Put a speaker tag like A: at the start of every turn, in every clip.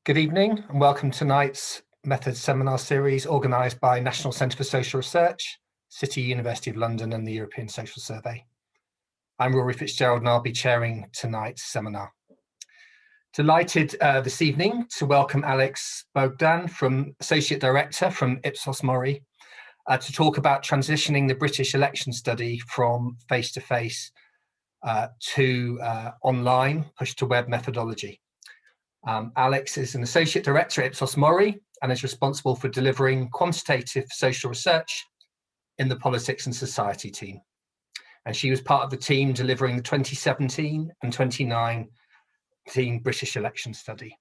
A: Good evening and welcome to tonight's Methods Seminar Series organised by National Centre for Social Research, City University of London and the European Social Survey. I'm Rory Fitzgerald and I'll be chairing tonight's seminar. Delighted this evening to welcome Alex Bogdan, Associate Director from Ipsos MORI, to talk about transitioning the British election study from face-to-face to online push-to-web methodology. Alex is an Associate Director at Ipsos MORI and is responsible for delivering quantitative social research in the Politics and Society team. And she was part of the team delivering the 2017 and 2019 British election study.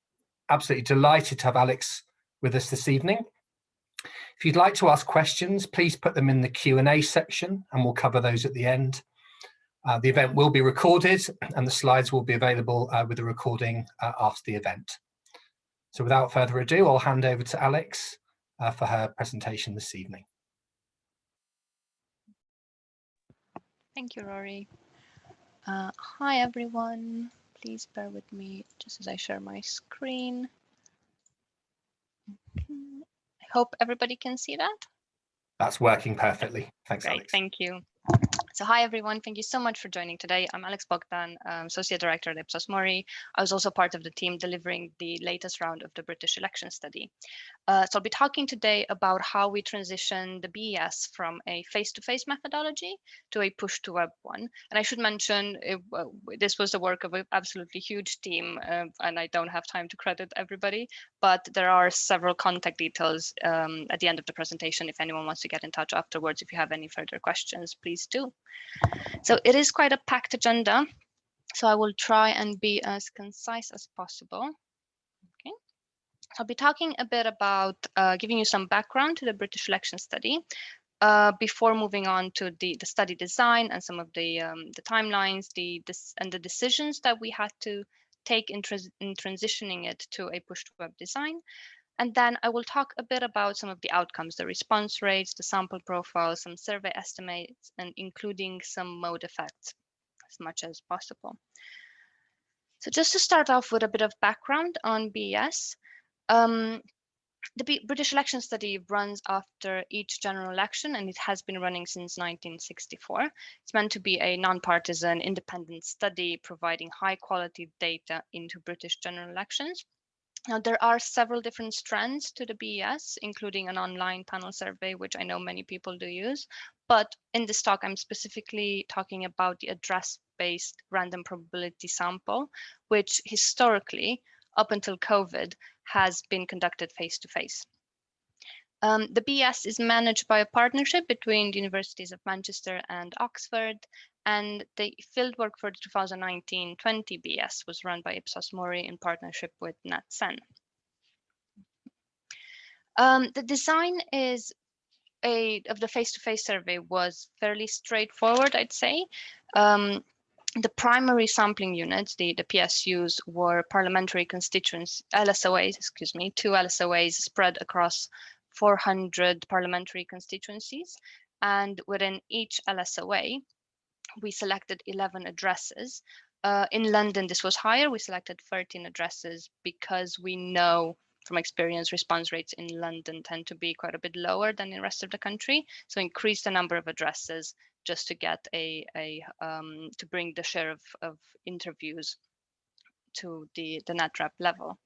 A: Absolutely delighted to have Alex with us this evening. If you'd like to ask questions, please put them in the Q&A section and we'll cover those at the end. The event will be recorded and the slides will be available with the recording after the event. So without further ado, I'll hand over to Alex for her presentation this evening.
B: Thank you, Rory. Hi, everyone. Please bear with me just as I share my screen. I hope everybody can see that.
A: That's working perfectly. Thanks,
B: Great,
A: Alex.
B: thank you. So hi, everyone. Thank you so much for joining today. I'm Alex Bogdan, Associate Director at Ipsos MORI. I was also part of the team delivering the latest round of the British election study. So I'll be talking today about how we transition the BES from a face-to-face methodology to a push-to-web one. And I should mention, this was the work of an absolutely huge team, and I don't have time to credit everybody, but there are several contact details at the end of the presentation. If anyone wants to get in touch afterwards, if you have any further questions, please do. So it is quite a packed agenda, so I will try and be as concise as possible. Okay. I'll be talking a bit about giving you some background to the British election study before moving on to the study design and some of the timelines, and the decisions that we had to take in transitioning it to a push-to-web design. And then I will talk a bit about some of the outcomes, the response rates, the sample profile, some survey estimates, and including some mode effects as much as possible. So just to start off with a bit of background on BES, the British election study runs after each general election, and it has been running since 1964. It's meant to be a non-partisan, independent study providing high-quality data into British general elections. Now, there are several different strands to the BES, including an online panel survey, which I know many people do use. But in this talk, I'm specifically talking about the address-based random probability sample, which historically, up until COVID, has been conducted face-to-face. The BES is managed by a partnership between the Universities of Manchester and Oxford, and the fieldwork for the 2019-20 BES was run by Ipsos MORI in partnership with NatCen. The design of the face-to-face survey was fairly straightforward, I'd say. The primary sampling units, the PSUs, were parliamentary constituents, LSOAs, excuse me, 2 LSOAs spread across 400 parliamentary constituencies. And within each LSOA, we selected 11 addresses. In London, this was higher. We selected 13 addresses because we know from experience response rates in London tend to be quite a bit lower than in the rest of the country. So increase the number of addresses just to get to bring the share of interviews to the NatRep level.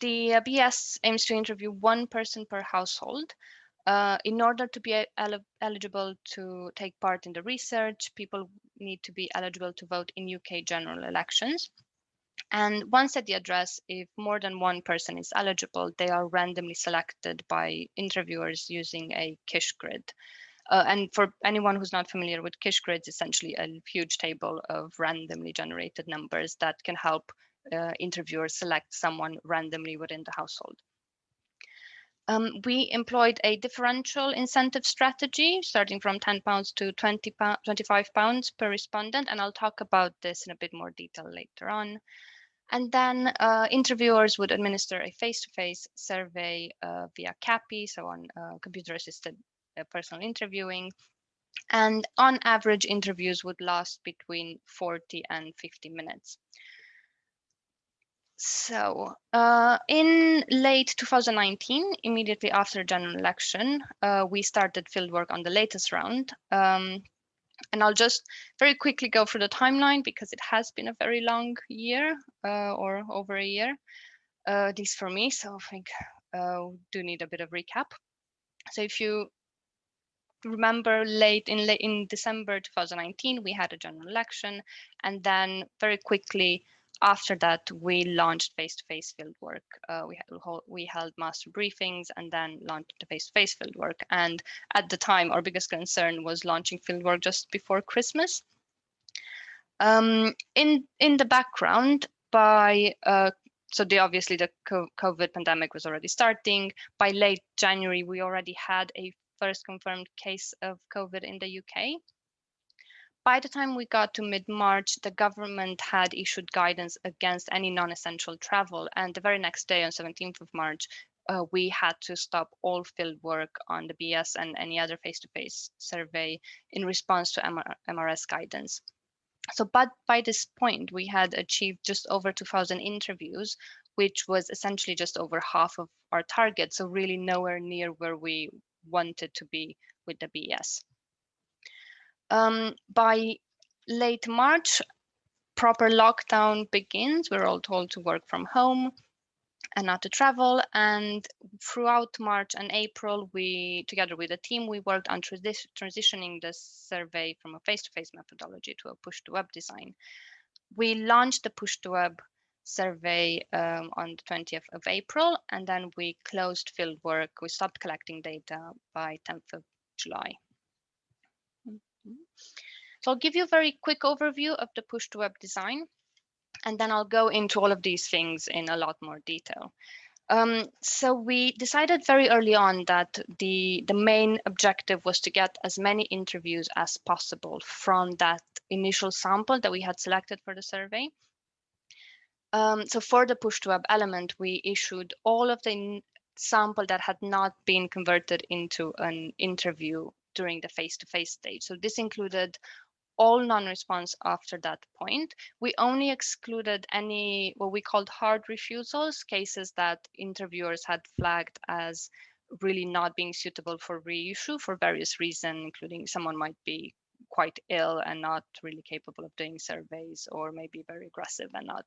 B: The BES aims to interview 1 person per household. In order to be eligible to take part in the research, people need to be eligible to vote in UK general elections. And once at the address, if more than 1 person is eligible, they are randomly selected by interviewers using a Kish grid. And for anyone who's not familiar with Kish grids, essentially a huge table of randomly generated numbers that can help interviewers select someone randomly within the household. We employed a differential incentive strategy starting from £10 to £25 per respondent, and I'll talk about this in a bit more detail later on. And then interviewers would administer a face-to-face survey via CAPI, so on computer-assisted personal interviewing. And on average, interviews would last between 40 and 50 minutes. So in late 2019, immediately after the general election, we started fieldwork on the latest round. And I'll just very quickly go through the timeline because it has been a very long year or over a year, at least for me. So I think do need a bit of recap. So if you remember late in December 2019, we had a general election, and then very quickly after that, we launched face-to-face fieldwork. We held master briefings and then launched the face-to-face fieldwork. And at the time, our biggest concern was launching fieldwork just before Christmas. In the background, obviously the COVID pandemic was already starting. By late January, we already had a first confirmed case of COVID in the UK. By the time we got to mid-March, the government had issued guidance against any non-essential travel. And the very next day, on 17th of March, we had to stop all field work on the BS and any other face-to-face survey in response to MRS guidance. So, but by this point, we had achieved just over 2,000 interviews, which was essentially just over half of our target. So really nowhere near where we wanted to be with the BS. By late March, proper lockdown begins. We're all told to work from home and not to travel. And throughout March and April, we, together with the team, we worked on transitioning the survey from a face-to-face methodology to a Pushtoweb design. We launched the Pushtoweb survey on the 20th of April, and then we closed fieldwork. We stopped collecting data by 10th of July. So I'll give you a very quick overview of the Pushtoweb design, and then I'll go into all of these things in a lot more detail. So we decided very early on that the main objective was to get as many interviews as possible from that initial sample that we had selected for the survey. So for the Pushtoweb element, we issued all of the sample that had not been converted into an interview during the face-to-face stage. So this included all non-response after that point. We only excluded any what we called hard refusals, cases that interviewers had flagged as really not being suitable for reissue for various reasons, including someone might be quite ill and not really capable of doing surveys, or maybe very aggressive and not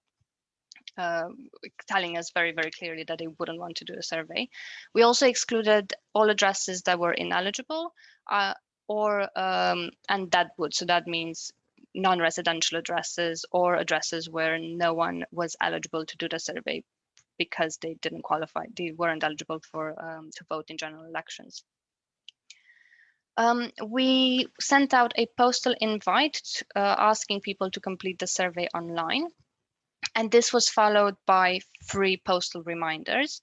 B: telling us very, very clearly that they wouldn't want to do a survey. We also excluded all addresses that were ineligible, and that would, so that means non-residential addresses or addresses where no one was eligible to do the survey because they didn't qualify, they weren't eligible for to vote in general elections. We sent out a postal invite asking people to complete the survey online. And this was followed by 3 postal reminders.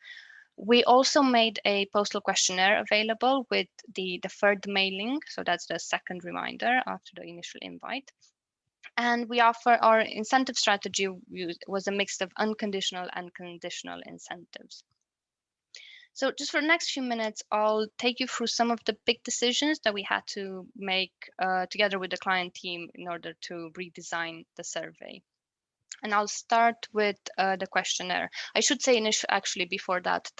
B: We also made a postal questionnaire available with the third mailing. So that's the second reminder after the initial invite. And we offer our incentive strategy was a mix of unconditional and conditional incentives. So just for the next few minutes, I'll take you through some of the big decisions that we had to make together with the client team in order to redesign the survey. And I'll start with the questionnaire. I should say actually before that,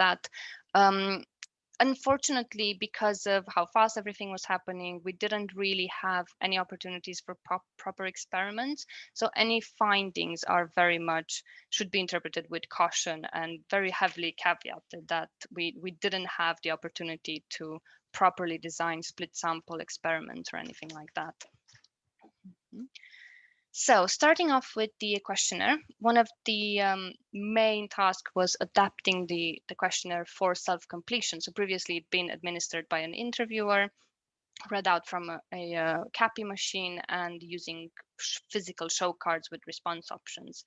B: unfortunately, because of how fast everything was happening, we didn't really have any opportunities for proper experiments. So any findings are very much should be interpreted with caution and very heavily caveated that we didn't have the opportunity to properly design split sample experiments or anything like that. So starting off with the questionnaire, one of the main tasks was adapting the questionnaire for self-completion. So previously it'd been administered by an interviewer, read out from a CAPI machine and using physical show cards with response options.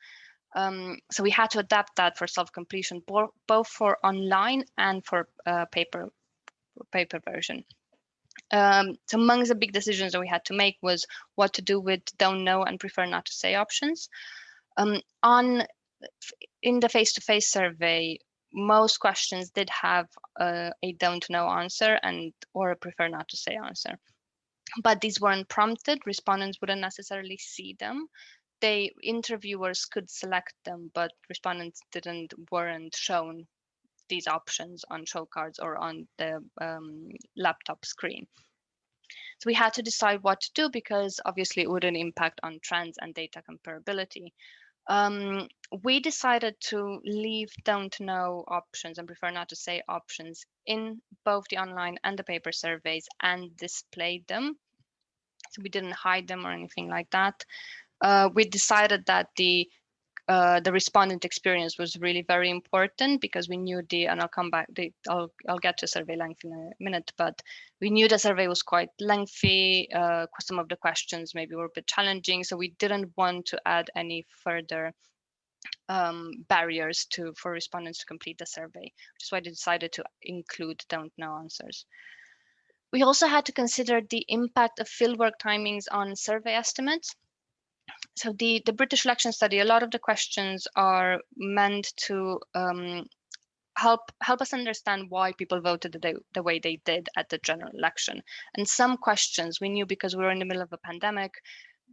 B: So we had to adapt that for self-completion, both for online and for paper version. So among the big decisions that we had to make was what to do with don't know and prefer not to say options. In the face-to-face survey, most questions did have a don't know answer or a prefer not to say answer. But these weren't prompted. Respondents wouldn't necessarily see them. interviewers could select them, but respondents weren't shown these options on show cards or on the laptop screen. So we had to decide what to do because obviously it wouldn't impact on trends and data comparability. We decided to leave don't know options and prefer not to say options in both the online and the paper surveys and display them. So we didn't hide them or anything like that. We decided that the respondent experience was really very important because we knew and I'll come back, I'll get to survey length in a minute, but we knew the survey was quite lengthy. Some of the questions maybe were a bit challenging, so we didn't want to add any further barriers for respondents to complete the survey, which is why they decided to include don't know answers. We also had to consider the impact of fieldwork timings on survey estimates. So the British election study, a lot of the questions are meant to help us understand why people voted the way they did at the general election. And some questions we knew because we were in the middle of a pandemic,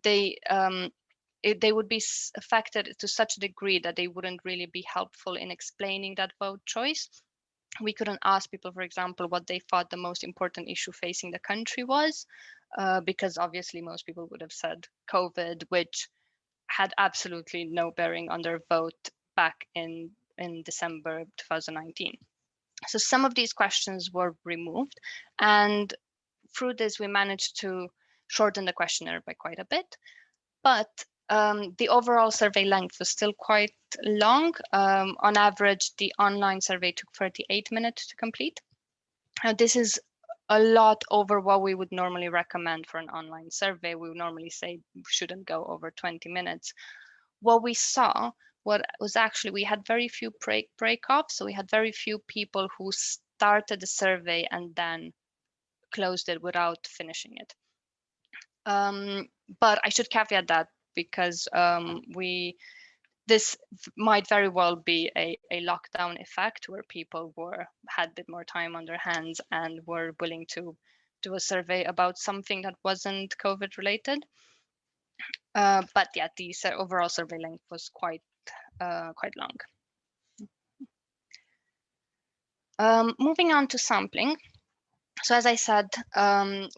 B: they would be affected to such a degree that they wouldn't really be helpful in explaining that vote choice. We couldn't ask people, for example, what they thought the most important issue facing the country was, because obviously most people would have said COVID, which had absolutely no bearing on their vote back in December 2019. So some of these questions were removed, and through this we managed to shorten the questionnaire by quite a bit. But the overall survey length was still quite long. On average, the online survey took 38 minutes to complete. Now, this is a lot over what we would normally recommend for an online survey. We would normally say we shouldn't go over 20 minutes. What we saw was actually we had very few break-offs. So we had very few people who started the survey and then closed it without finishing it. But I should caveat that because this might very well be a lockdown effect where people had a bit more time on their hands and were willing to do a survey about something that wasn't COVID related. But yeah, the overall survey length was quite long. Moving on to sampling. So as I said,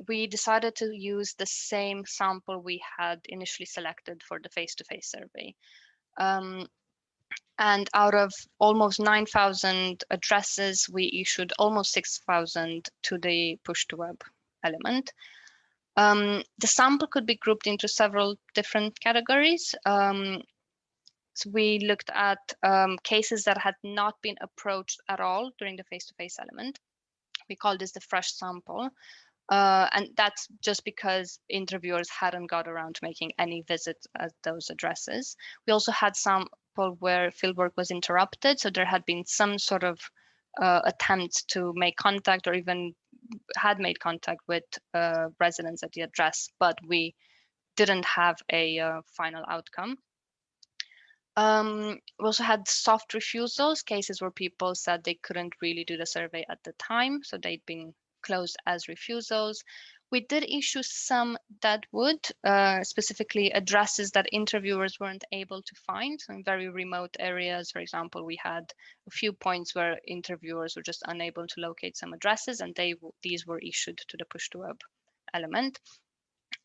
B: we decided to use the same sample we had initially selected for the face-to-face survey. And out of almost 9,000 addresses, we issued almost 6,000 to the Pushtoweb element. The sample could be grouped into several different categories. So we looked at cases that had not been approached at all during the face-to-face element. We call this the fresh sample. And that's just because interviewers hadn't got around to making any visits at those addresses. We also had sample where fieldwork was interrupted. So there had been some sort of attempts to make contact or even had made contact with residents at the address, but we didn't have a final outcome. We also had soft refusals, cases where people said they couldn't really do the survey at the time, so they'd been closed as refusals. We did issue some that would, specifically addresses that interviewers weren't able to find. So in very remote areas, for example, we had a few points where interviewers were just unable to locate some addresses, and these were issued to the Pushtoweb element.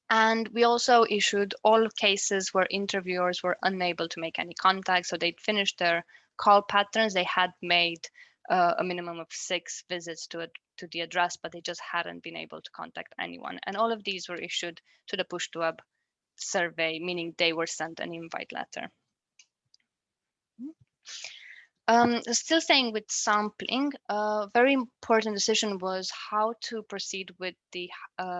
B: And we also issued all cases where interviewers were unable to make any contact. So they'd finished their call patterns. They had made a minimum of 6 visits to the address, but they just hadn't been able to contact anyone. And all of these were issued to the Pushtoweb survey, meaning they were sent an invite letter. Still staying with sampling, a very important decision was how to proceed with the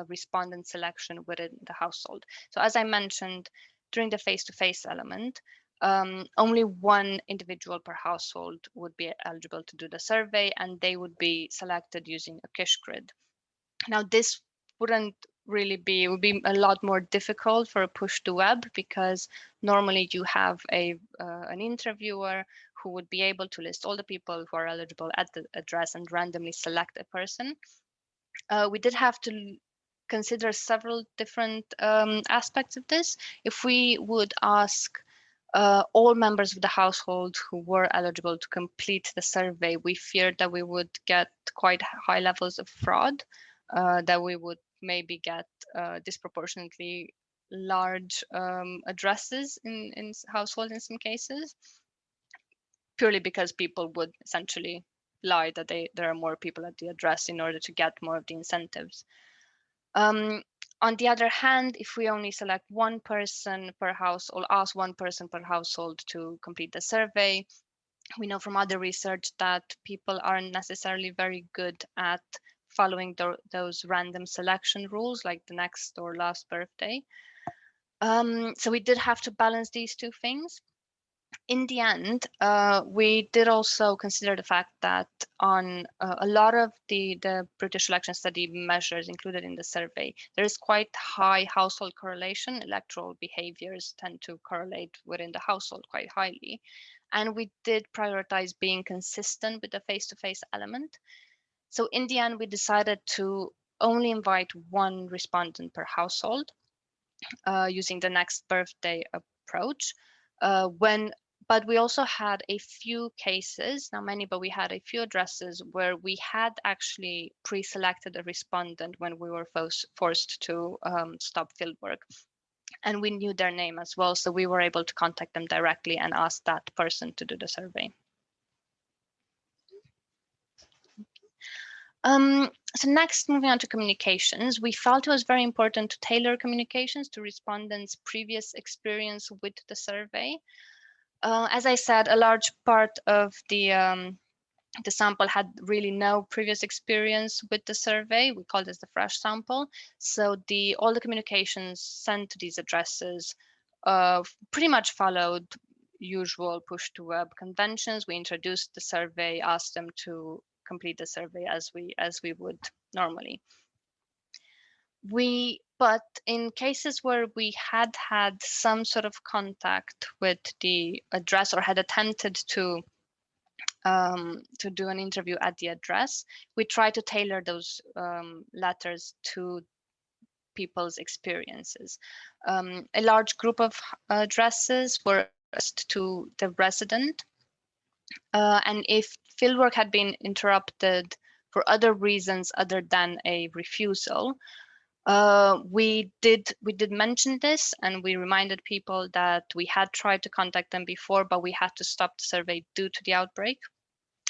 B: respondent selection within the household. So as I mentioned, during the face-to-face element, only one individual per household would be eligible to do the survey, and they would be selected using a Kish grid. Now, this wouldn't really be, it would be a lot more difficult for a Pushtoweb because normally you have an interviewer who would be able to list all the people who are eligible at the address and randomly select a person. We did have to consider several different aspects of this. If we would ask all members of the household who were eligible to complete the survey, we feared that we would get quite high levels of fraud, that we would maybe get disproportionately large addresses in households in some cases, purely because people would essentially lie that there are more people at the address in order to get more of the incentives. On the other hand, if we only select one person per household, ask one person per household to complete the survey, we know from other research that people aren't necessarily very good at following those random selection rules, like the next or last birthday. So we did have to balance these two things. In the end, we did also consider the fact that on a lot of the British election study measures included in the survey, there is quite high household correlation. Electoral behaviors tend to correlate within the household quite highly. And we did prioritize being consistent with the face-to-face element. So in the end, we decided to only invite one respondent per household using the next birthday approach. But we also had a few cases, not many, but we had a few addresses where we had actually pre-selected a respondent when we were forced to stop fieldwork. And we knew their name as well, so we were able to contact them directly and ask that person to do the survey. So next, moving on to communications, we felt it was very important to tailor communications to respondents' previous experience with the survey. As I said, a large part of the sample had really no previous experience with the survey. We call this the fresh sample. So all the communications sent to these addresses pretty much followed usual Pushtoweb conventions. We introduced the survey, asked them to complete the survey as we would normally. But in cases where we had some sort of contact with the address or had attempted to do an interview at the address, we try to tailor those letters to people's experiences. A large group of addresses were addressed to the resident, and if fieldwork had been interrupted for other reasons other than a refusal, we did mention this, and we reminded people that we had tried to contact them before, but we had to stop the survey due to the outbreak.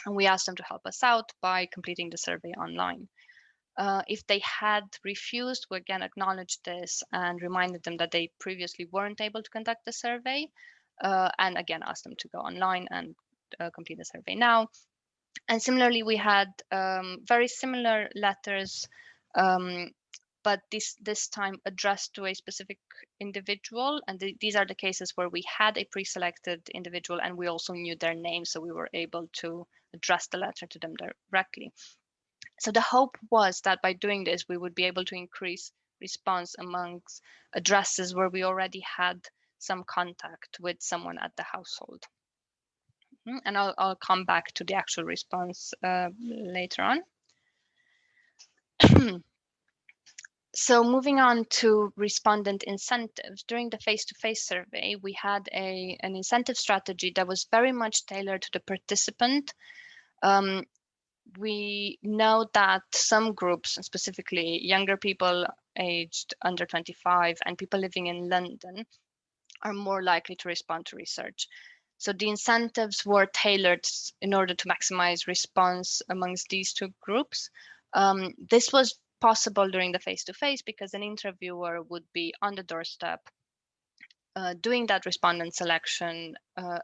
B: And we asked them to help us out by completing the survey online. If they had refused, we again acknowledged this and reminded them that they previously weren't able to conduct the survey, and again asked them to go online and complete the survey now. And similarly, we had very similar letters, but this time addressed to a specific individual. And these are the cases where we had a pre-selected individual and we also knew their name, so we were able to address the letter to them directly. So the hope was that by doing this, we would be able to increase response amongst addresses where we already had some contact with someone at the household. And I'll come back to the actual response later on. So moving on to respondent incentives, during the face-to-face survey, we had an incentive strategy that was very much tailored to the participant. We know that some groups, specifically younger people aged under 25 and people living in London, are more likely to respond to research. So the incentives were tailored in order to maximize response amongst these two groups. This was possible during the face-to-face because an interviewer would be on the doorstep doing that respondent selection,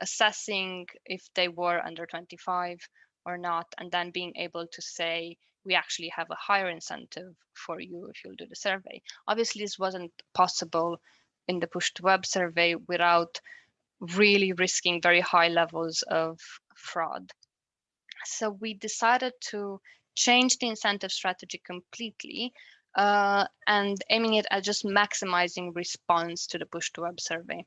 B: assessing if they were under 25 or not, and then being able to say, we actually have a higher incentive for you if you'll do the survey. Obviously, this wasn't possible in the Pushtoweb survey without really risking very high levels of fraud. So we decided to change the incentive strategy completely and aiming it at just maximizing response to the Pushtoweb survey.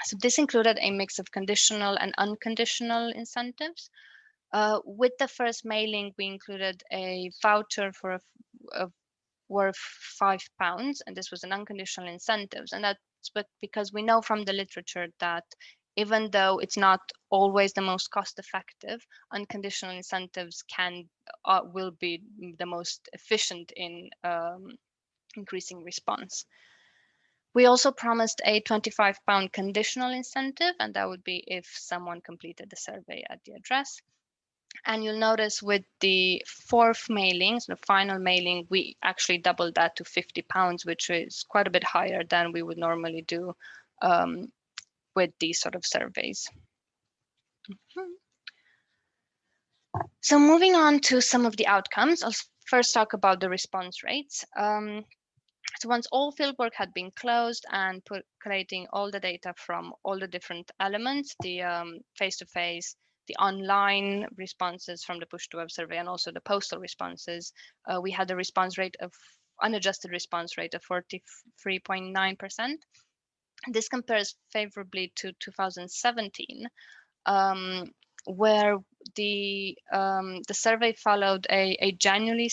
B: So this included a mix of conditional and unconditional incentives. With the first mailing, we included a voucher for worth £5, and this was an unconditional incentives. And that's because we know from the literature that even though it's not always the most cost effective, unconditional incentives will be the most efficient in increasing response. We also promised a £25 conditional incentive, and that would be if someone completed the survey at the address. And you'll notice with the fourth mailing, so the final mailing, we actually doubled that to £50, which is quite a bit higher than we would normally do with these sort of surveys. So moving on to some of the outcomes, I'll first talk about the response rates. So once all fieldwork had been closed and collating all the data from all the different elements, the face-to-face, the online responses from the Pushtoweb survey, and also the postal responses, we had a response rate of unadjusted response rate of 43.9%. This compares favorably to 2017, where the survey followed a genuinely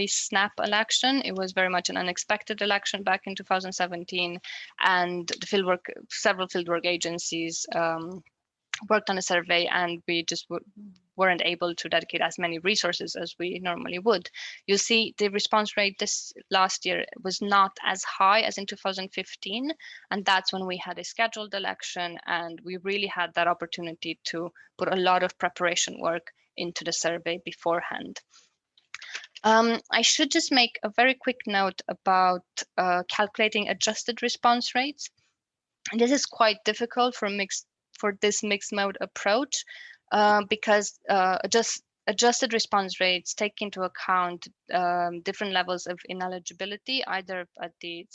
B: snap election. It was very much an unexpected election back in 2017, and the several fieldwork agencies worked on a survey, and we just weren't able to dedicate as many resources as we normally would. You see, the response rate this last year was not as high as in 2015, and that's when we had a scheduled election, and we really had that opportunity to put a lot of preparation work into the survey beforehand. I should just make a very quick note about calculating adjusted response rates. And this is quite difficult for this mixed mode approach because adjusted response rates take into account different levels of ineligibility, either at the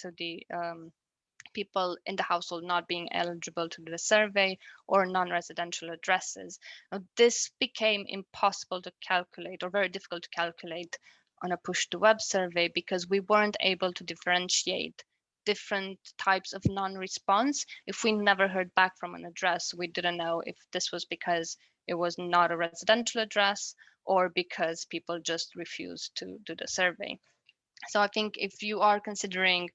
B: people in the household not being eligible to do the survey or non-residential addresses. Now, this became impossible to calculate, or very difficult to calculate, on a Pushtoweb survey because we weren't able to differentiate different types of non-response. If we never heard back from an address, we didn't know if this was because it was not a residential address or because people just refused to do the survey. So I think if you are considering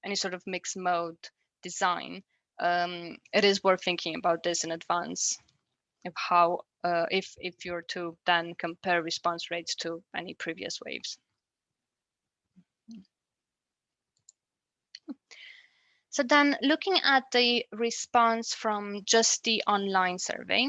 B: any sort of mixed mode design, it is worth thinking about this in advance of how, if you're to then compare response rates to any previous waves. So then looking at the response from just the online survey,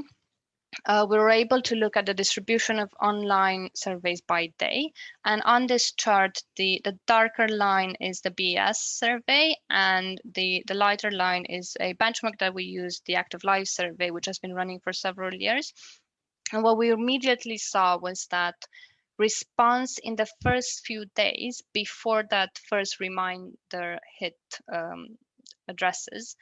B: we were able to look at the distribution of online surveys by day. And on this chart, the darker line is the BES survey, and the lighter line is a benchmark that we use, the Active Life survey, which has been running for several years. And what we immediately saw was that response in the first few days before that first reminder hit addresses,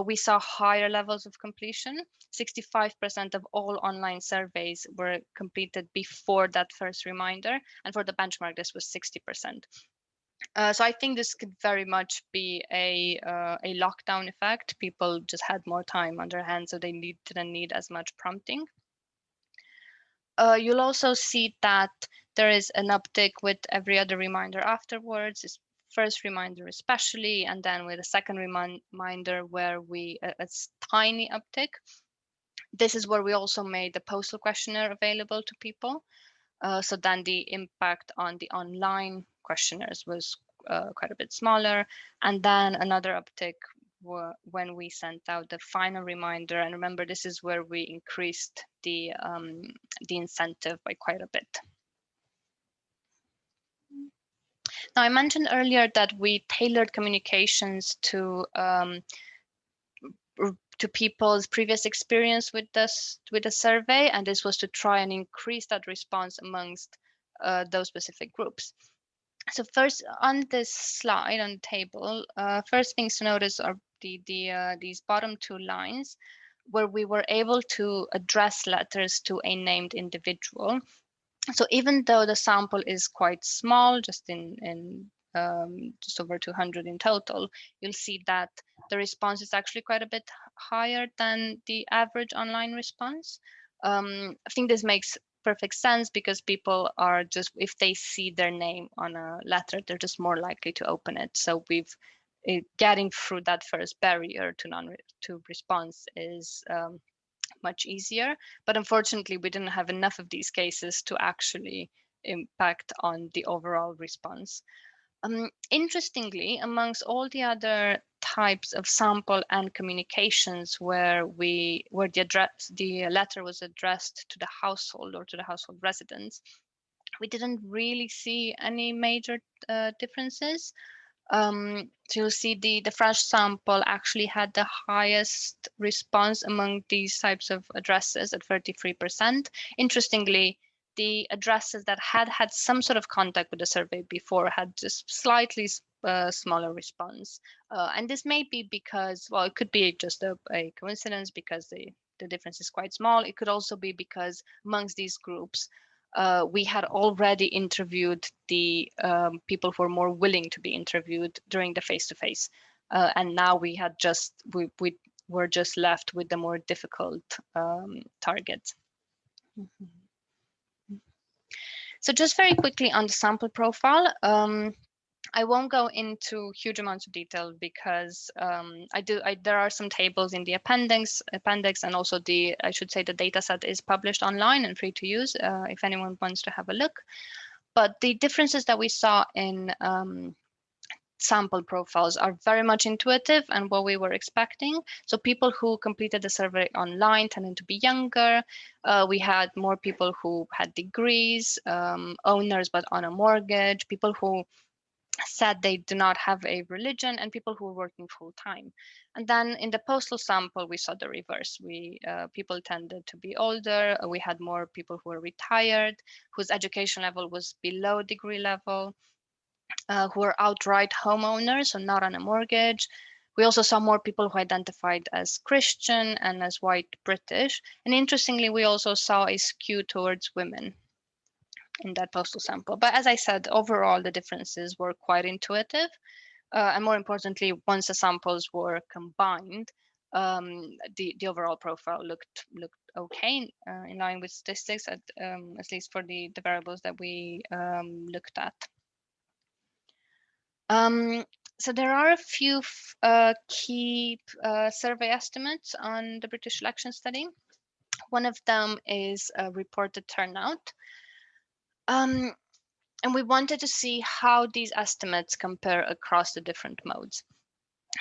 B: we saw higher levels of completion. 65% of all online surveys were completed before that first reminder, and for the benchmark, this was 60%. So I think this could very much be a lockdown effect. People just had more time on their hands, so they didn't need as much prompting. You'll also see that there is an uptick with every other reminder afterwards. It's first reminder especially, and then with a second reminder where a tiny uptick. This is where we also made the postal questionnaire available to people. So then the impact on the online questionnaires was quite a bit smaller. And then another uptick when we sent out the final reminder. And remember, this is where we increased the incentive by quite a bit. Now, I mentioned earlier that we tailored communications to people's previous experience with the survey, and this was to try and increase that response amongst those specific groups. So first, on this slide on the table, first things to notice are these bottom two lines, where we were able to address letters to a named individual. So even though the sample is quite small, just just over 200 in total, you'll see that the response is actually quite a bit higher than the average online response. I think this makes perfect sense because people are just, if they see their name on a letter, they're just more likely to open it. So getting through that first barrier to response is much easier. But unfortunately, we didn't have enough of these cases to actually impact on the overall response. Interestingly, amongst all the other types of sample and communications where the letter was addressed to the household or to the household residents, we didn't really see any major differences. So you'll see the French sample actually had the highest response among these types of addresses at 33%. Interestingly, the addresses that had some sort of contact with the survey before had just slightly smaller response. And this may be because, well, it could be just a coincidence because the difference is quite small. It could also be because amongst these groups, we had already interviewed the people who were more willing to be interviewed during the face-to-face. And now we were just left with the more difficult targets. So just very quickly on the sample profile, I won't go into huge amounts of detail because there are some tables in the appendix, and also I should say the data set is published online and free to use if anyone wants to have a look. But the differences that we saw in sample profiles are very much intuitive and what we were expecting. So people who completed the survey online tended to be younger. We had more people who had degrees, owners but on a mortgage, people who said they do not have a religion, and people who were working full time. And then in the postal sample, we saw the reverse. People tended to be older. We had more people who were retired, whose education level was below degree level, who were outright homeowners, so not on a mortgage. We also saw more people who identified as Christian and as white British. And interestingly, we also saw a skew towards women in that postal sample. But as I said, overall, the differences were quite intuitive. And more importantly, once the samples were combined, the overall profile looked okay, in line with statistics, at least for the variables that we looked at. So there are a few key survey estimates on the British election study. One of them is reported turnout. And we wanted to see how these estimates compare across the different modes.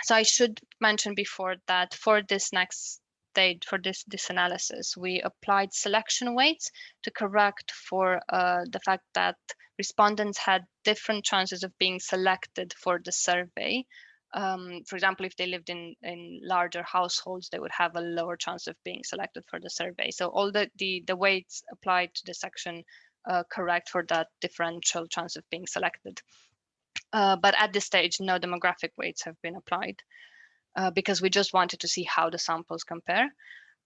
B: So I should mention before that for this next stage, for this analysis, we applied selection weights to correct for the fact that respondents had different chances of being selected for the survey. For example, if they lived in larger households, they would have a lower chance of being selected for the survey. So all the weights applied to the section correct for that differential chance of being selected. But at this stage, no demographic weights have been applied because we just wanted to see how the samples compare.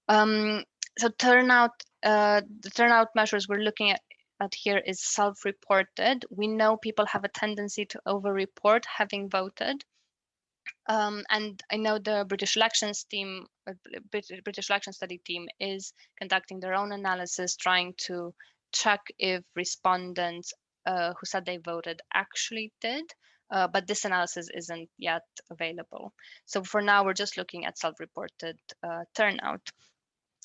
B: So turnout, the turnout measures we're looking at here is self-reported. We know people have a tendency to over-report having voted. And I know the British Elections team, British Election Study team is conducting their own analysis, trying to check if respondents who said they voted actually did, but this analysis isn't yet available. So for now, we're just looking at self-reported turnout.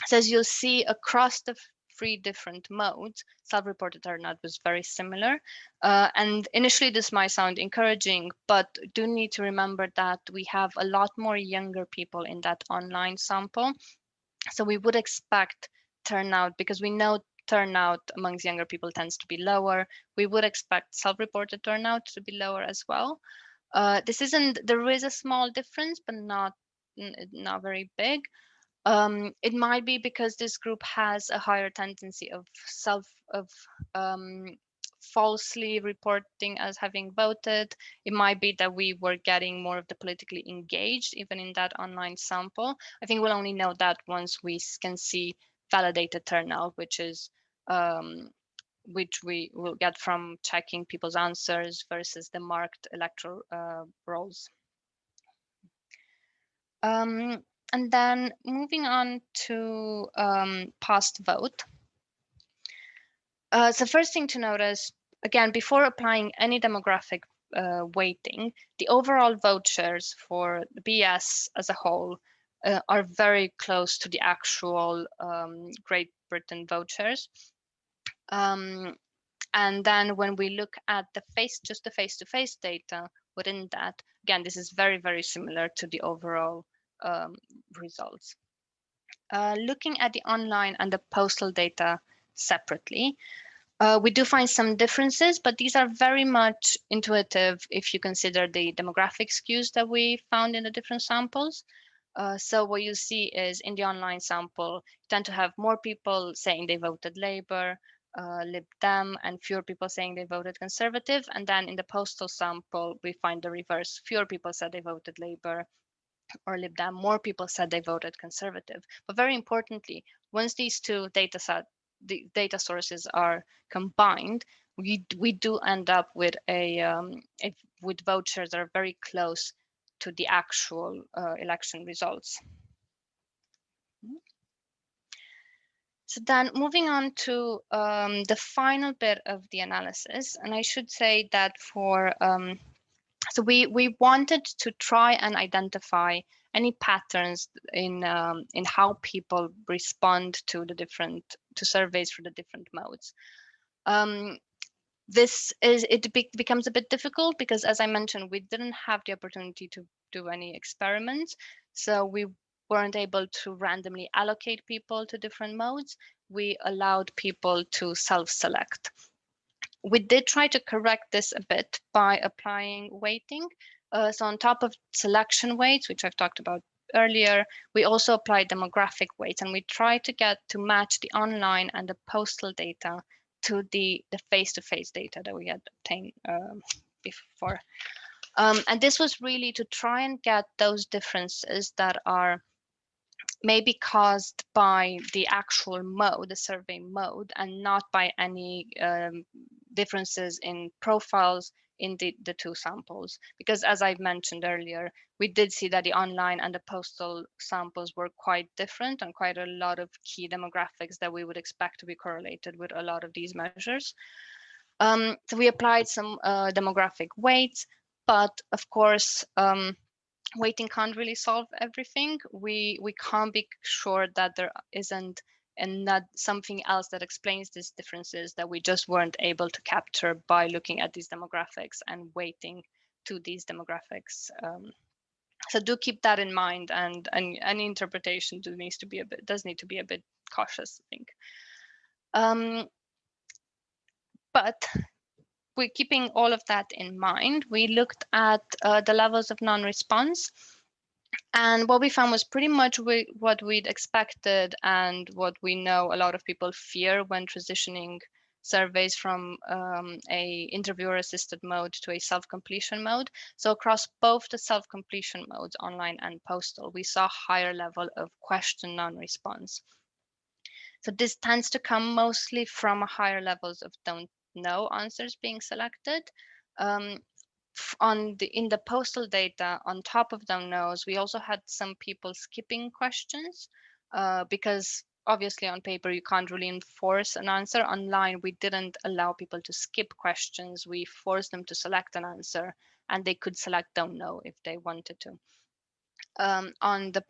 B: So as you'll see across the 3 different modes, self-reported turnout was very similar. And initially this might sound encouraging, but do need to remember that we have a lot more younger people in that online sample. So we would expect turnout, because we know turnout amongst younger people tends to be lower. We would expect self-reported turnout to be lower as well. There is a small difference, but not very big. It might be because this group has a higher tendency of falsely reporting as having voted. It might be that we were getting more of the politically engaged even in that online sample. I think we'll only know that once we can see validated turnout, which we will get from checking people's answers versus the marked electoral rolls. And then moving on to past vote. So first thing to notice, again, before applying any demographic weighting, the overall vote shares for the BS as a whole are very close to the actual Great Britain vote shares. And then when we look at just the face-to-face data within that, again, this is very, very similar to the overall results. Looking at the online and the postal data separately, we do find some differences, but these are very much intuitive if you consider the demographic skews that we found in the different samples. So what you see is in the online sample, you tend to have more people saying they voted Labour, Lib Dem, and fewer people saying they voted Conservative. And then in the postal sample, we find the reverse. Fewer people said they voted Labour or Lib Dem, more people said they voted Conservative. But very importantly, once these two the data sources are combined, we do end up with with vote shares that are very close to the actual election results. So then moving on to the final bit of the analysis, and I should say that for so we wanted to try and identify any patterns in how people respond to to surveys for the different modes. Becomes a bit difficult because, as I mentioned, we didn't have the opportunity to do any experiments, so we weren't able to randomly allocate people to different modes. We allowed people to self-select. We did try to correct this a bit by applying weighting. So on top of selection weights, which I've talked about earlier, we also applied demographic weights, and we tried to get to match the online and the postal data to the face-to-face data that we had obtained before. And this was really to try and get those differences that are maybe caused by the actual mode, the survey mode, and not by any differences in profiles in the two samples. Because as I mentioned earlier, we did see that the online and the postal samples were quite different and quite a lot of key demographics that we would expect to be correlated with a lot of these measures. So we applied some demographic weights, but of course, weighting can't really solve everything. We can't be sure that there isn't and not something else that explains these differences that we just weren't able to capture by looking at these demographics and weighting to these demographics. So do keep that in mind, and any interpretation does need to be a bit cautious, I think. But we're keeping all of that in mind. We looked at the levels of non-response, and what we found was pretty much what we'd expected and what we know a lot of people fear when transitioning surveys from a interviewer-assisted mode to a self-completion mode. So across both the self-completion modes, online and postal, we saw higher level of question non-response. So this tends to come mostly from higher levels of don't know answers being selected. In the postal data, on top of don't knows, we also had some people skipping questions because obviously on paper you can't really enforce an answer. Online, we didn't allow people to skip questions. We forced them to select an answer, and they could select don't know if they wanted to. On the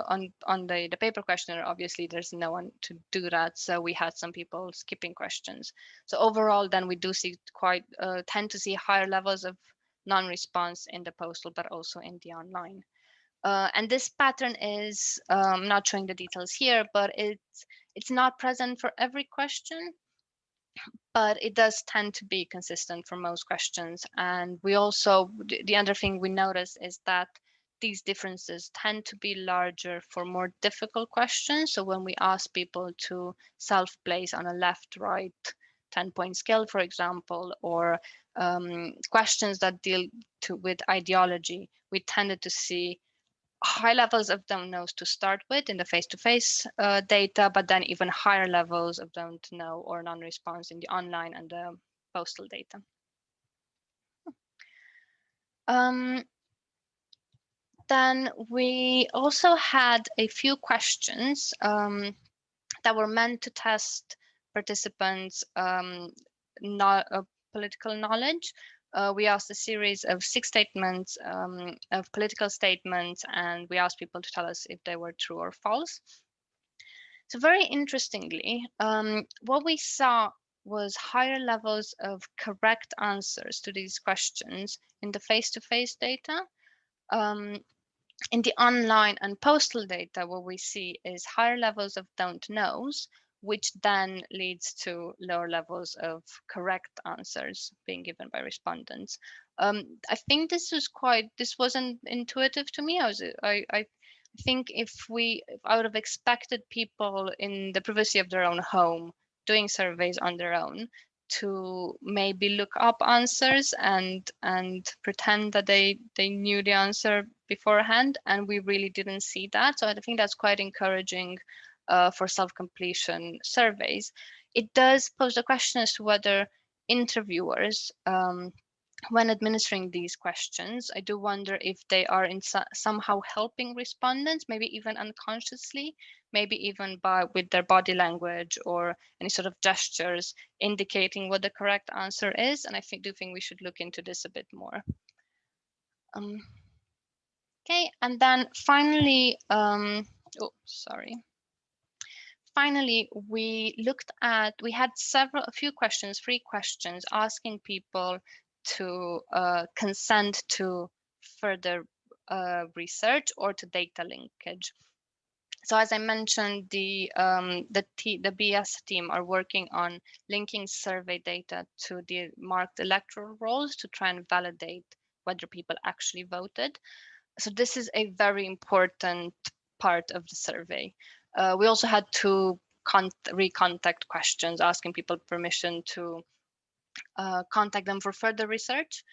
B: on the paper questionnaire, obviously there's no one to do that, so we had some people skipping questions. So overall, then we do see tend to see higher levels of non-response in the postal, but also in the online. And this pattern is not showing the details here, but it's not present for every question, but it does tend to be consistent for most questions. And we also, the other thing we notice is that these differences tend to be larger for more difficult questions. So when we ask people to self-place on a left-right 10-point scale, for example, or questions that deal with ideology, we tended to see high levels of don't knows to start with in the face-to-face data, but then even higher levels of don't know or non-response in the online and the postal data. Then we also had a few questions that were meant to test participants' political knowledge. We asked a series of 6 statements of political statements, and we asked people to tell us if they were true or false. So very interestingly, what we saw was higher levels of correct answers to these questions in the face-to-face data. In the online and postal data, what we see is higher levels of don't knows, which then leads to lower levels of correct answers being given by respondents. I think this wasn't intuitive to me. I think if I would have expected people in the privacy of their own home doing surveys on their own to maybe look up answers and pretend that they knew the answer beforehand, and we really didn't see that. So I think that's quite encouraging for self-completion surveys. It does pose the question as to whether interviewers, when administering these questions, I do wonder if they are somehow helping respondents, maybe even unconsciously, maybe even with their body language or any sort of gestures indicating what the correct answer is. And I do think we should look into this a bit more. Okay, and then finally, Finally, we had a few questions, 3 questions, asking people to consent to further research or to data linkage. So as I mentioned, the BS team are working on linking survey data to the marked electoral rolls to try and validate whether people actually voted. So this is a very important part of the survey. We also had 2 recontact questions asking people permission to contact them for further research.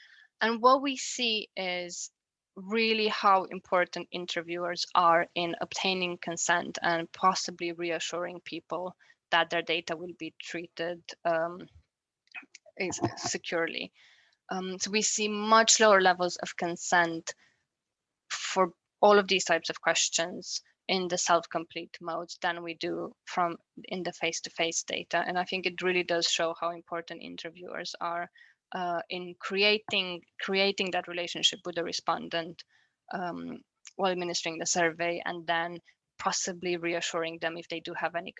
B: And what we see is really how important interviewers are in obtaining consent and possibly reassuring people that their data will be treated securely. So we see much lower levels of consent for all of these types of questions in the self-complete modes than we do in the face-to-face data. And I think it really does show how important interviewers are in creating that relationship with the respondent while administering the survey, and then possibly reassuring them if they do have any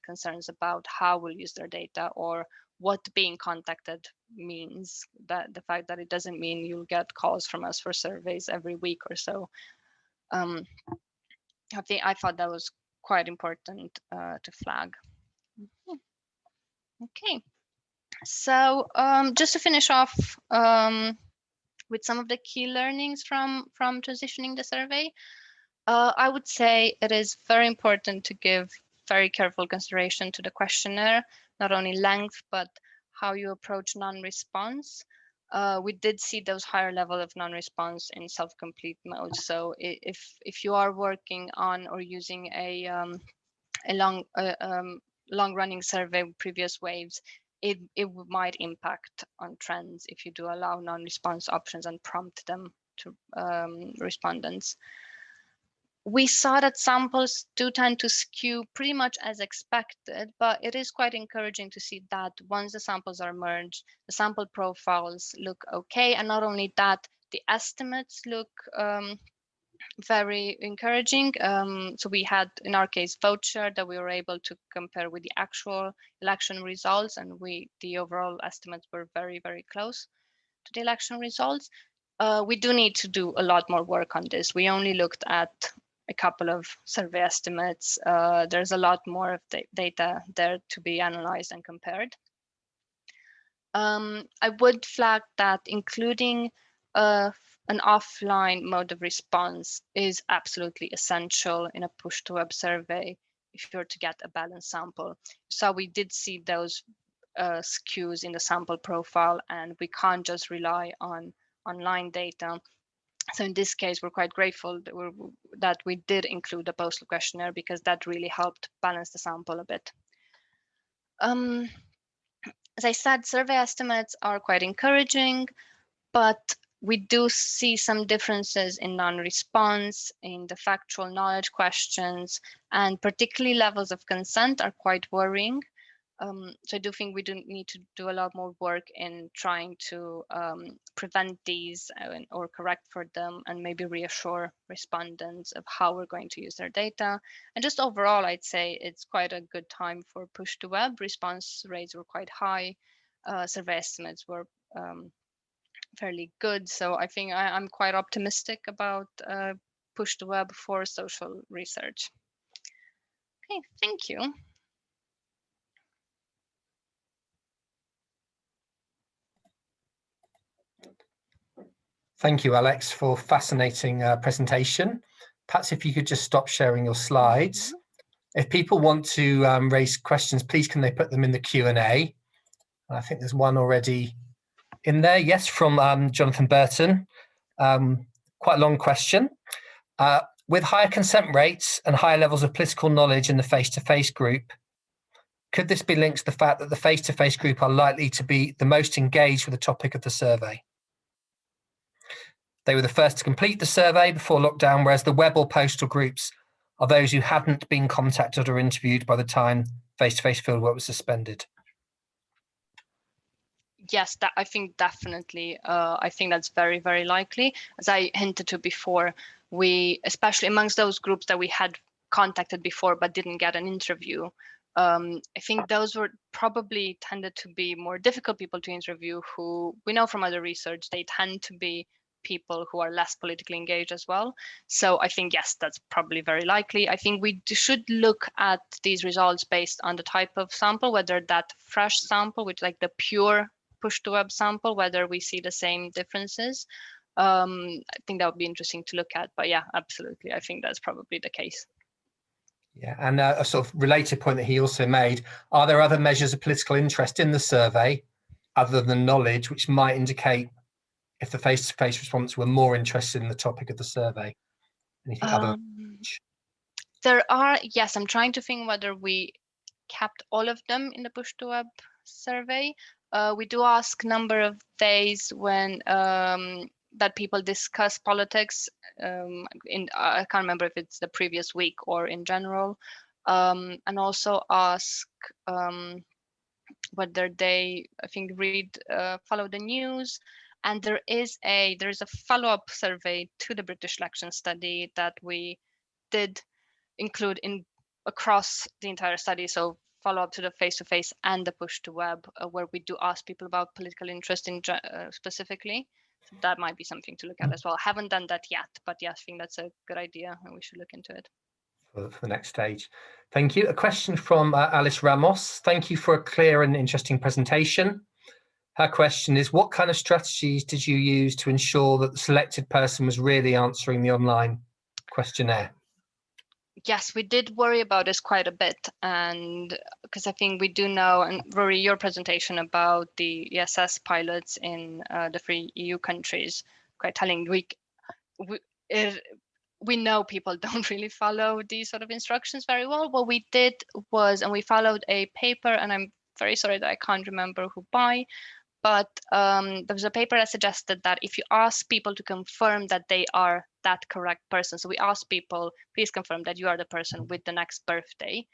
B: concerns about how we'll use their data or what being contacted means. That the fact that it doesn't mean you'll get calls from us for surveys every week or so. I thought that was quite important to flag. Okay, so just to finish off with some of the key learnings from transitioning the survey, I would say it is very important to give very careful consideration to the questionnaire, not only length, but how you approach non-response. We did see those higher level of non-response in self-complete mode. So if you are working on or using a long-running survey with previous waves, it might impact on trends if you do allow non-response options and prompt them to respondents. We saw that samples do tend to skew pretty much as expected, but it is quite encouraging to see that once the samples are merged, the sample profiles look okay. And not only that, the estimates look very encouraging. So we had, in our case, vote share that we were able to compare with the actual election results, and the overall estimates were very, very close to the election results. We do need to do a lot more work on this. We only looked at a couple of survey estimates. There's a lot more of data there to be analyzed and compared. I would flag that including an offline mode of response is absolutely essential in a Pushtoweb survey if you're to get a balanced sample. So we did see those skews in the sample profile, and we can't just rely on online data. So in this case, we're quite grateful that we did include a postal questionnaire, because that really helped balance the sample a bit. As I said, survey estimates are quite encouraging, but we do see some differences in non-response, in the factual knowledge questions, and particularly levels of consent are quite worrying. So I do think we do need to do a lot more work in trying to prevent these or correct for them, and maybe reassure respondents of how we're going to use their data. And just overall, I'd say it's quite a good time for Pushtoweb. Response rates were quite high. Survey estimates were fairly good. So I think I'm quite optimistic about Pushtoweb for social research. Okay, thank you.
A: Thank you, Alex, for fascinating presentation. Perhaps if you could just stop sharing your slides. If people want to raise questions, please can they put them in the Q&A? I think there's one already in there. Yes, from Jonathan Burton. Quite a long question. With higher consent rates and higher levels of political knowledge in the face-to-face group, could this be linked to the fact that the face-to-face group are likely to be the most engaged with the topic of the survey? They were the first to complete the survey before lockdown, whereas the web or postal groups are those who hadn't been contacted or interviewed by the time face-to-face fieldwork was suspended.
B: Yes, that I think definitely. I think that's very, very likely. As I hinted to before, we, especially amongst those groups that we had contacted before but didn't get an interview, I think those were probably tended to be more difficult people to interview, who we know from other research, they tend to be people who are less politically engaged as well. So I think, yes, that's probably very likely. I think we should look at these results based on the type of sample, whether that fresh sample, which like the pure Pushtoweb sample, whether we see the same differences. I think that would be interesting to look at, but yeah, absolutely. I think that's probably the case.
A: Yeah, and a sort of related point that he also made, are there other measures of political interest in the survey other than knowledge, which might indicate if the face-to-face response were more interested in the topic of the survey? Anything other?
B: There are, yes, I'm trying to think whether we kept all of them in the Pushtoweb survey. We do ask number of days when that people discuss politics. I can't remember if it's the previous week or in general, and also ask whether they, I think, follow the news. And there is a follow-up survey to the British election study that we did include in across the entire study. So follow up to the face-to-face and the Pushtoweb, where we do ask people about political interest in specifically. So that might be something to look at as well. Haven't done that yet, but yes, I think that's a good idea and we should look into it.
A: For the next stage. Thank you. A question from Alice Ramos. Thank you for a clear and interesting presentation. Her question is, what kind of strategies did you use to ensure that the selected person was really answering the online questionnaire?
B: Yes, we did worry about this quite a bit, and because I think we do know, and Rory, your presentation about the ESS pilots in the 3 EU countries, quite telling. We know people don't really follow these sort of instructions very well. What we did was, and we followed a paper, and I'm very sorry that I can't remember who by, but there was a paper that suggested that if you ask people to confirm that they are that correct person, so we asked people, please confirm that you are the person with the next birthday.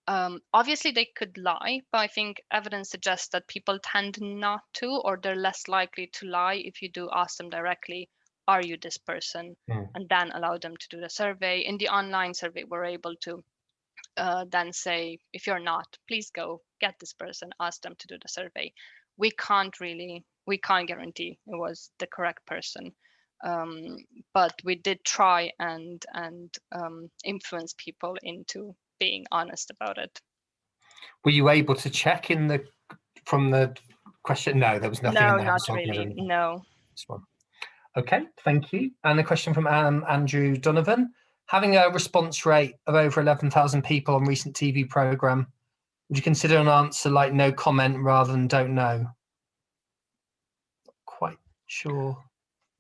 B: Obviously they could lie, but I think evidence suggests that people tend not to, or they're less likely to lie if you do ask them directly, are you this person? And then allow them to do the survey. In the online survey, we're able to then say, if you're not, please go get this person, ask them to do the survey. We can't guarantee it was the correct person. But we did try and influence people into being honest about it.
A: Were you able to check from the question? No, there was nothing in there.
B: No, not really, no.
A: This one. Okay, thank you. And a question from Andrew Donovan. Having a response rate of over 11,000 people on recent TV programme, would you consider an answer like no comment rather than don't know? Not quite sure.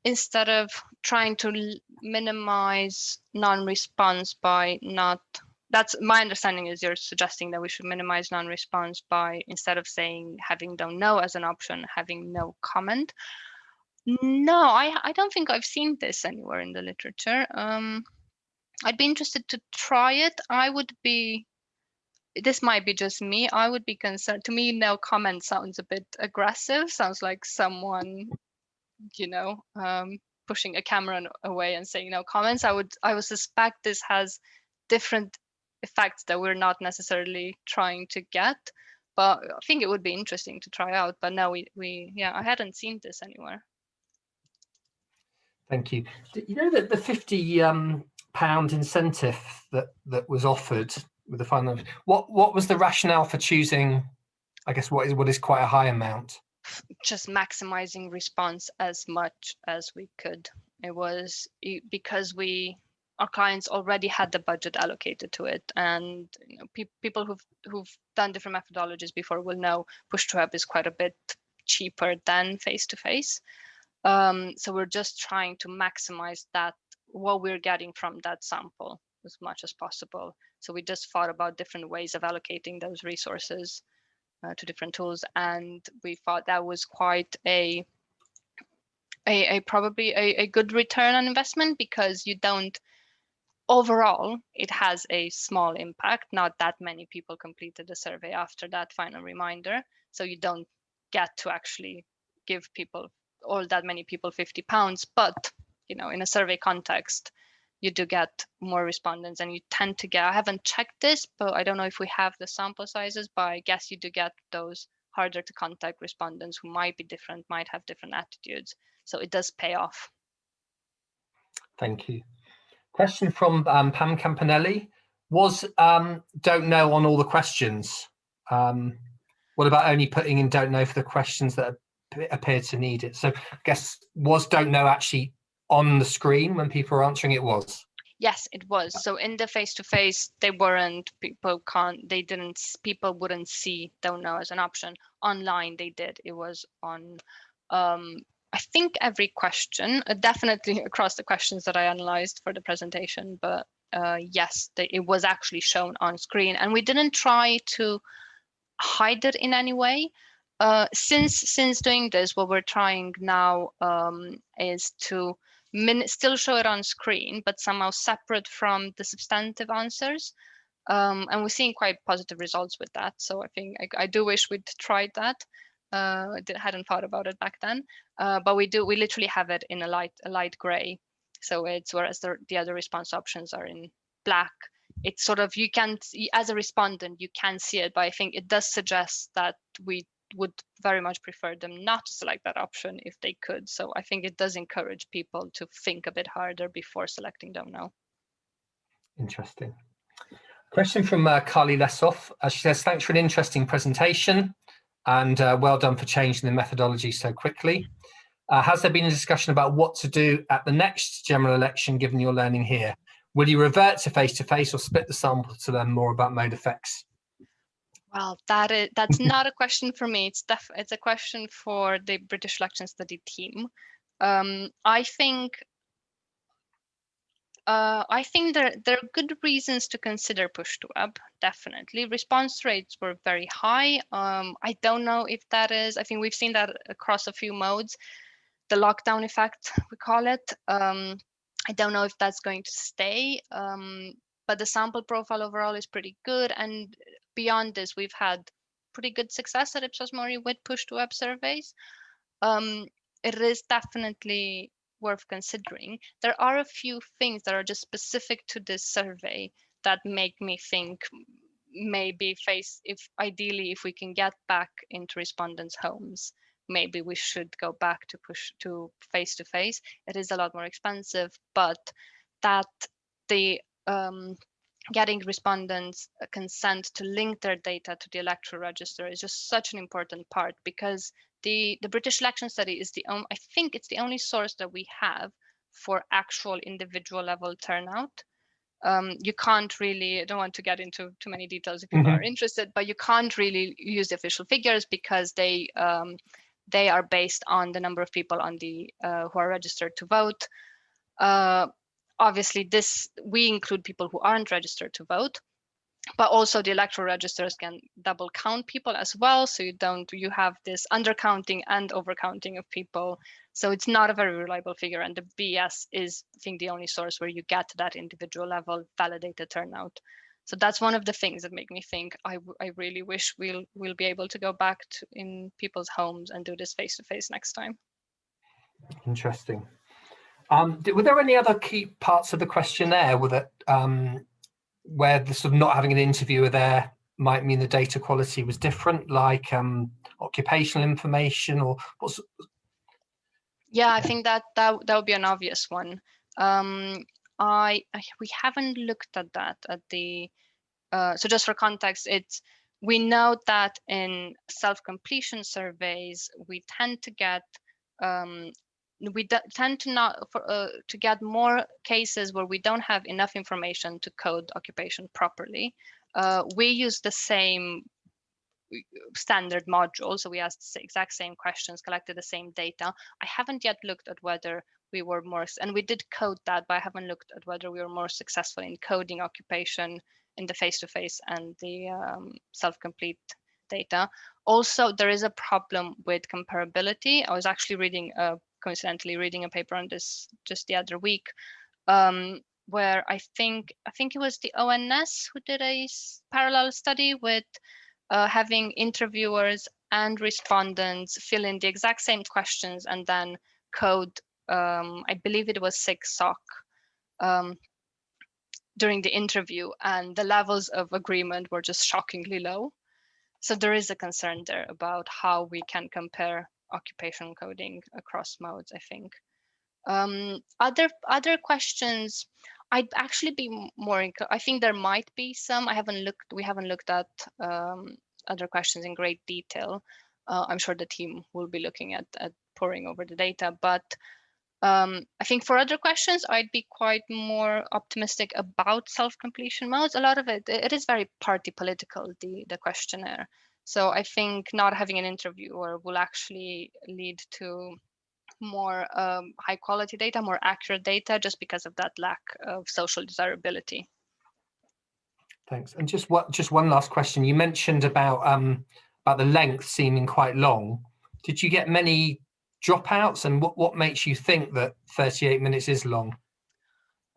B: Instead of trying to minimize non-response by not, that's my understanding, is you're suggesting that we should minimize non-response by, instead of saying having don't know as an option, having no comment. No, I don't think I've seen this anywhere in the literature. I'd be interested to try it. I would be this might be just me. I would be concerned. To me, no comment sounds a bit aggressive. Sounds like someone, pushing a camera away and saying no comments. I would suspect this has different effects that we're not necessarily trying to get. But I think it would be interesting to try out. But no, I hadn't seen this anywhere.
A: Thank you. You know that the £50 incentive that was offered with the final, what was the rationale for choosing, I guess, what is quite a high amount?
B: Just maximizing response as much as we could. It was because our clients already had the budget allocated to it, and people who've done different methodologies before will know Pushtoweb is quite a bit cheaper than face-to-face. So we're just trying to maximize that, what we're getting from that sample, as much as possible. So we just thought about different ways of allocating those resources to different tools, and we thought that was quite probably a good return on investment, because you don't, overall it has a small impact. Not that many people completed the survey after that final reminder, so you don't get to actually give people, all that many people, £50, but in a survey context you do get more respondents, and you tend to get, I haven't checked this, but I don't know if we have the sample sizes, but I guess you do get those harder to contact respondents who might be different, might have different attitudes. So it does pay off.
A: Thank you. Question from Pam Campanelli. Was don't know on all the questions? What about only putting in don't know for the questions that appear to need it? So I guess, was don't know actually on the screen when people were answering? It was.
B: Yes, it was. So in the face-to-face, they weren't, people wouldn't see don't know as an option. Online, they did. It was on, I think, every question, definitely across the questions that I analyzed for the presentation, but yes, it was actually shown on screen, and we didn't try to hide it in any way. Since doing this, what we're trying now is to still show it on screen, but somehow separate from the substantive answers. And we're seeing quite positive results with that. So I think I do wish we'd tried that. Hadn't thought about it back then, but we literally have it in a light gray. So it's, whereas the other response options are in black. It's sort of, you can, as a respondent, you can see it, but I think it does suggest that we would very much prefer them not to select that option if they could. So I think it does encourage people to think a bit harder before selecting don't know.
A: Interesting. Question from Carly Lessoff. She says, thanks for an interesting presentation, and well done for changing the methodology so quickly. Has there been a discussion about what to do at the next general election, given your learning here? Will you revert to face-to-face or split the sample to learn more about mode effects?
B: Well, that's not a question for me. It's a question for the British Election Study team. I think there are good reasons to consider Pushtoweb. Definitely, response rates were very high. I don't know if that is. I think we've seen that across a few modes. The lockdown effect, we call it. I don't know if that's going to stay, but the sample profile overall is pretty good. And beyond this, we've had pretty good success at Ipsos MORI with Pushtoweb surveys. It is definitely worth considering. There are a few things that are just specific to this survey that make me think maybe ideally if we can get back into respondents' homes, maybe we should go back to face-to-face. It is a lot more expensive, but that the getting respondents consent to link their data to the electoral register is just such an important part, because the British Election Study is I think it's the only source that we have for actual individual level turnout. You can't really, I don't want to get into too many details if people are interested, but you can't really use the official figures because they are based on the number of people on the who are registered to vote. Obviously, we include people who aren't registered to vote, but also the electoral registers can double count people as well. So you have this undercounting and overcounting of people. So it's not a very reliable figure. And the BS is, I think, the only source where you get to that individual level validated turnout. So that's one of the things that make me think I really wish we'll be able to go back to in people's homes and do this face-to-face next time.
A: Interesting. Were there any other key parts of the questionnaire where the sort of not having an interviewer there might mean the data quality was different, like occupational information, or what's?
B: Yeah, I think that would be an obvious one. We haven't looked at that at the. So just for context, we know that in self-completion surveys we tend to get to get more cases where we don't have enough information to code occupation properly. We use the same standard module, so we asked the exact same questions, collected the same data. I haven't yet looked at whether we were more, and we did code that, but I haven't looked at whether we were more successful in coding occupation in the face-to-face and the self-complete data. Also, there is a problem with comparability. I was actually coincidentally reading a paper on this just the other week, where I think it was the ONS who did a parallel study with having interviewers and respondents fill in the exact same questions and then code, I believe it was 6 SOC during the interview, and the levels of agreement were just shockingly low. So there is a concern there about how we can compare occupation coding across modes, I think. Other questions, I'd actually be more, I think there might be some. We haven't looked at other questions in great detail. I'm sure the team will be looking at poring over the data, but I think for other questions, I'd be quite more optimistic about self-completion modes. A lot of it is very party political, the questionnaire. So I think not having an interviewer will actually lead to more high quality data, more accurate data, just because of that lack of social desirability.
A: Thanks. And just one last question. You mentioned about the length seeming quite long. Did you get many dropouts, and what makes you think that 38 minutes is long?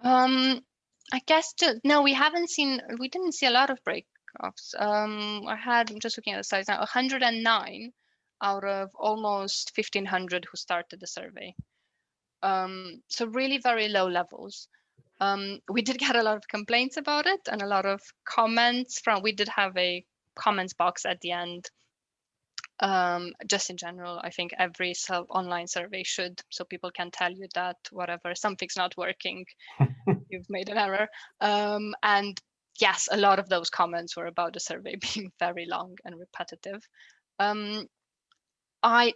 B: I guess no, we didn't see a lot of break-offs. I'm just looking at the slides now, 109 out of almost 1,500 who started the survey. So really very low levels. We did get a lot of complaints about it and a lot of comments we did have a comments box at the end. Just in general, I think every online survey should, so people can tell you that whatever, something's not working, you've made an error. And yes, a lot of those comments were about the survey being very long and repetitive.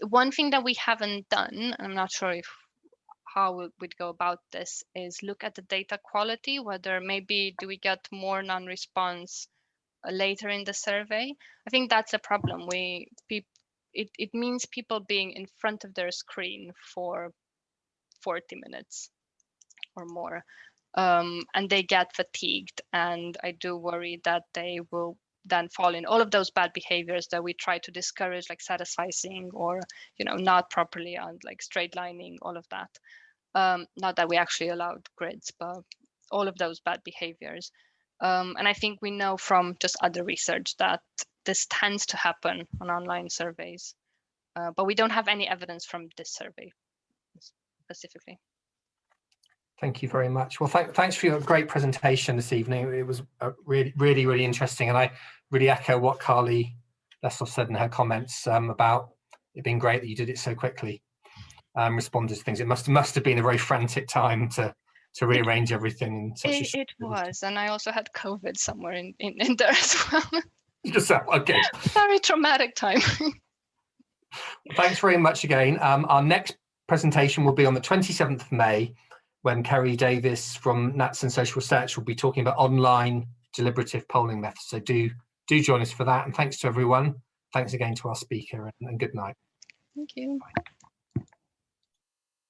B: One thing that we haven't done, and I'm not sure how we'd go about this, is look at the data quality, whether maybe do we get more non-response later in the survey. I think that's a problem. It means people being in front of their screen for 40 minutes or more, and they get fatigued, and I do worry that they will then fall in all of those bad behaviors that we try to discourage, like satisficing or not properly on like straight lining, all of that. Not that we actually allowed grids, but all of those bad behaviors. And I think we know from just other research that this tends to happen on online surveys, but we don't have any evidence from this survey specifically.
A: Thank you very much. Well, thanks for your great presentation this evening. It was really, really, really interesting, and I really echo what Carly Lesov said in her comments about it being great that you did it so quickly. Responded to things. It must have been a very frantic time to rearrange everything.
B: It was, and I also had COVID somewhere in there as well.
A: Okay.
B: Very traumatic time.
A: Thanks very much again. Our next presentation will be on the 27th of May, when Kerry Davis from NatCen Social Research will be talking about online deliberative polling methods. So do join us for that. And thanks to everyone. Thanks again to our speaker, and good night.
B: Thank you.
A: Bye.